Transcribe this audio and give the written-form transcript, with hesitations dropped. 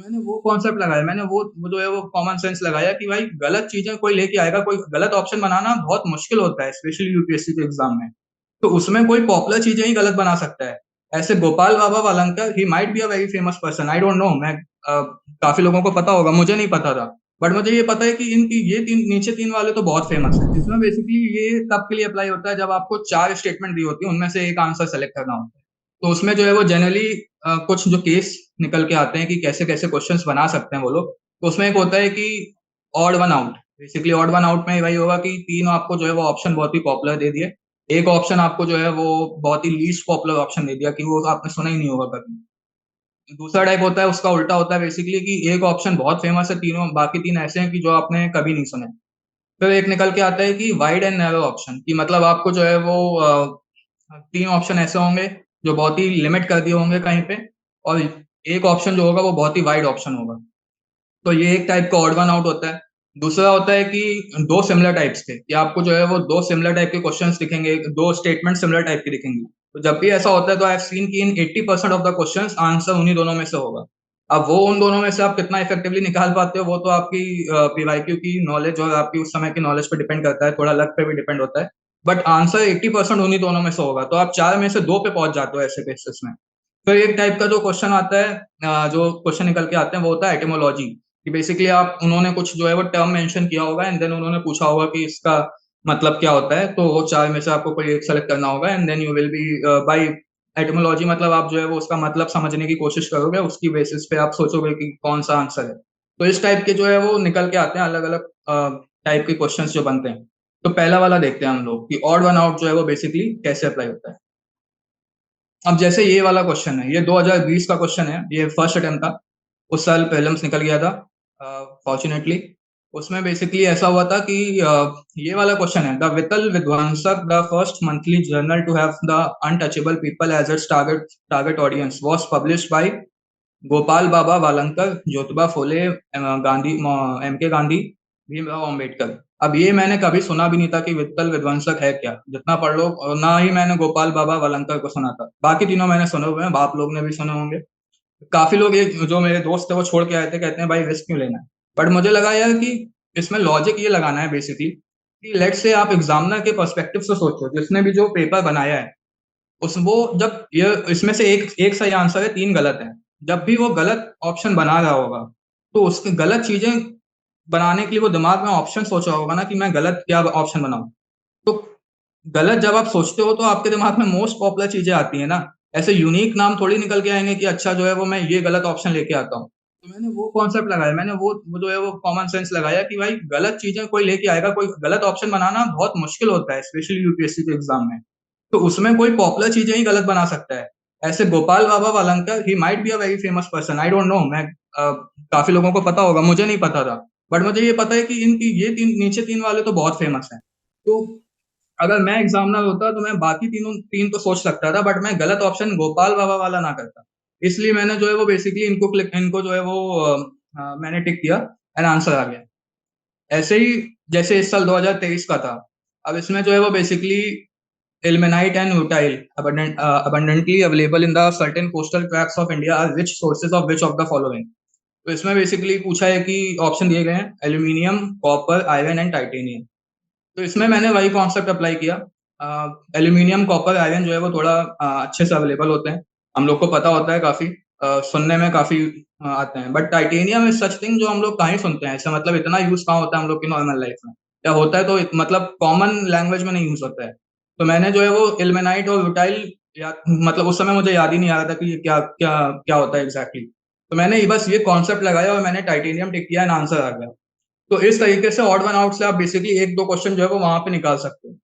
मैंने वो कॉन्सेप्ट लगाया, मैंने वो जो है वो कॉमन सेंस लगाया कि भाई गलत चीजें कोई लेके आएगा, कोई गलत ऑप्शन बनाना बहुत मुश्किल होता है, स्पेशली यूपीएससी के एग्जाम में। तो उसमें कोई पॉपुलर चीजें ही गलत बना सकता है। ऐसे Gopal Baba Walangkar, he might be a very famous person, I don't know, मैं काफी लोगों को पता होगा, मुझे नहीं पता था। बट मुझे ये पता है कि इनकी ये तीन नीचे तीन वाले तो बहुत फेमस है। इसमें बेसिकली ये तब के लिए अप्लाई होता है जब आपको चार स्टेटमेंट दी होती है, उनमें से एक आंसर सेलेक्ट करना होता है। तो उसमें जो है वो जनरली कुछ जो केस निकल के आते हैं कि कैसे कैसे क्वेश्चंस बना सकते हैं वो लोग। तो उसमें एक होता है कि odd one out. Basically odd one out में वही होगा कि तीन आपको जो है वो ऑप्शन बहुत ही पॉपुलर दे दिए, एक ऑप्शन आपको जो है वो बहुत ही लीस्ट पॉपुलर ऑप्शन दे दिया कि वो आपने सुना ही नहीं होगा कभी। दूसरा टाइप होता है, उसका उल्टा होता है बेसिकली कि एक ऑप्शन बहुत फेमस है, तीनों बाकी तीन ऐसे हैं कि जो आपने कभी नहीं सुने। फिर एक निकल के आता है कि वाइड एंड नैरो ऑप्शन, कि मतलब आपको जो है वो तीन ऑप्शन ऐसे होंगे जो बहुत ही लिमिट कर दिए होंगे कहीं पे, और एक ऑप्शन जो होगा वो बहुत ही वाइड ऑप्शन होगा। तो ये एक टाइप का ऑड वन आउट होता है। दूसरा होता है कि दो सिमिलर टाइप्स के, कि आपको जो है वो दो सिमिलर टाइप के क्वेश्चंस दिखेंगे, दो स्टेटमेंट सिमिलर टाइप के दिखेंगे। तो जब भी ऐसा होता है तो आई हैव सीन कि इन 80% ऑफ द क्वेश्चंस आंसर उन्हीं दोनों में से होगा। अब वो उन दोनों में से आप कितना इफेक्टिवली निकाल पाते हो वो तो आपकी पीवाईक्यू की नॉलेज और आपकी उस समय की नॉलेज पे डिपेंड करता है, थोड़ा लक पे भी डिपेंड होता है। बट आंसर 80% उन्हीं दोनों में से होगा, तो आप चार में से दो पे पहुंच जाते हो ऐसे केसेस में। फिर एक टाइप का जो क्वेश्चन आता है, जो क्वेश्चन निकल के आते हैं वो होता है एटिमोलॉजी, कि बेसिकली आप उन्होंने कुछ जो है वो टर्म मेंशन किया होगा एंड देन उन्होंने पूछा होगा कि इसका मतलब क्या होता है, तो वो चार में से आपको कोई एक सेलेक्ट करना होगा and then you will be by etymology, मतलब आप जो है वो उसका मतलब समझने की कोशिश करोगे, उसकी बेसिस पे आप सोचोगे कि कौन सा आंसर है। तो इस टाइप के जो है वो निकल के आते हैं अलग अलग टाइप के क्वेश्चंस जो बनते हैं। तो पहला वाला देखते हैं हम लोग कि ऑड वन आउट जो है वो बेसिकली कैसे अप्लाई होता है। अब जैसे ये वाला क्वेश्चन है, ये 2020 का क्वेश्चन है, ये फर्स्ट अटेम्प्ट था। उस साल प्रीलिम्स निकल गया था फॉर्चुनेटली। उसमें बेसिकली ऐसा हुआ था कि ये वाला क्वेश्चन है, the Vital Vidhvansak, the first monthly journal to have the untouchable people as its target audience, was published by Gopal Baba Walangkar, Jyotiba Phule, Gandhi, M K Gandhi, Bhimrao Ambedkar. अब ये मैंने कभी सुना भी नहीं था कि वित्तल विध्वंसक है क्या, जितना पढ़ लो, और ना ही मैंने गोपाल बाबा वालंकर को सुना था। बाकी तीनों मैंने सुने हुए हैं, आप लोग ने भी सुने होंगे। काफी लोग, एक जो मेरे दोस्त थे वो छोड़ के आए थे, कहते हैं भाई रिस्क क्यों लेना है। बट मुझे लगा यार कि इसमें लॉजिक ये लगाना है बेसिकली कि लेट से आप एग्जामिनर के पर्सपेक्टिव से सोचो, जिसने भी जो पेपर बनाया है, उस वो जब ये इसमें से एक एक सही आंसर है, तीन गलत है, जब भी वो गलत ऑप्शन बना रहा होगा तो उसकी गलत चीजें बनाने के लिए वो दिमाग में ऑप्शन सोचा होगा ना कि मैं गलत क्या ऑप्शन बनाऊं। तो गलत जब आप सोचते हो तो आपके दिमाग में मोस्ट पॉपुलर चीजें आती है ना, ऐसे यूनिक नाम थोड़ी निकल के आएंगे कि अच्छा जो है वो मैं ये गलत ऑप्शन लेके आता हूँ। तो मैंने वो कॉन्सेप्ट लगाया, मैंने वो जो है वो कॉमन सेंस लगाया कि भाई गलत चीजें कोई लेके आएगा, कोई गलत ऑप्शन बनाना बहुत मुश्किल होता है, स्पेशली यूपीएससी के एग्जाम में। तो उसमें कोई पॉपुलर चीजें ही गलत बना सकता है। ऐसे Gopal Baba Walangkar, he might be a very famous person, I don't know, मैं काफी लोगों को पता होगा, मुझे नहीं पता था। बट मुझे ये पता है कि इनकी ये तीन नीचे तीन वाले तो बहुत फेमस हैं। तो अगर मैं एग्जामिनर होता तो मैं बाकी तीनों तीन तो सोच सकता था, बट मैं गलत ऑप्शन गोपाल बाबा वाला ना करता। इसलिए मैंने जो है वो बेसिकली इनको जो है वो मैंने टिक किया एंड आंसर आ गया। ऐसे ही जैसे इस साल 2023 का था, अब इसमें जो है वो basically ilmenite and rutile abundantly available in the certain coastal tracts of India are rich sources of which of the following। तो इसमें बेसिकली पूछा है कि ऑप्शन दिए गए हैं aluminium, copper, iron and titanium. तो इसमें मैंने वही कॉन्सेप्ट अप्लाई किया। एल्यूमिनियम, कॉपर, आयरन जो है वो थोड़ा अच्छे से अवेलेबल होते हैं, हम लोग को पता होता है काफी, सुनने में काफी आते हैं। But titanium is such thing जो हम लोग कहाँ ही सुनते हैं, ऐसा मतलब इतना यूज कहाँ होता है हम लोग की नॉर्मल लाइफ में, या होता है तो मतलब कॉमन लैंग्वेज में नहीं यूज होता है। तो मैंने जो है वो इल्मेनाइट और ब्यूटाइल, या मतलब उस समय मुझे याद ही नहीं आ रहा था कि ये क्या क्या क्या होता है एग्जैक्टली। तो मैंने बस ये कॉन्सेप्ट लगाया और मैंने टाइटेनियम टिक किया एंड आंसर आ गया। तो इस तरीके से ऑड वन आउट से आप बेसिकली एक दो क्वेश्चन जो है वो वहां पे निकाल सकते हो।